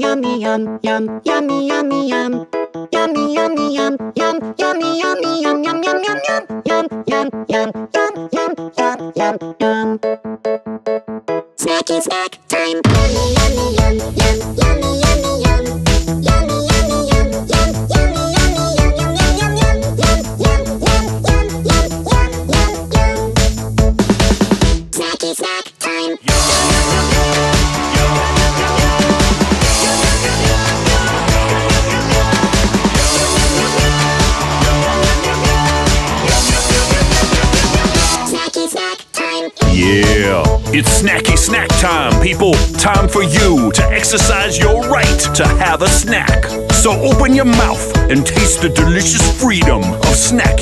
yummy, yum, yum, yummy, yummy, yum. Yummy, yummy, yum, yum, yummy, yummy, yum, yum, yum, yum, yum, yum, yum, yum, yum, yum, yum, yum, yum. Snacky snack time. Yummy, yummy, yum, yum, yummy, yummy, yum. Yummy, yummy, yum, yum, yummy, yummy, yum, yum, yum, yum, yum, yum, yum, yum, yum, yum, yum, yum. Snacky snack time. Yeah, it's snacky snack time, people. Time for you to exercise your right to have a snack. So open your mouth and taste the delicious freedom of snacking.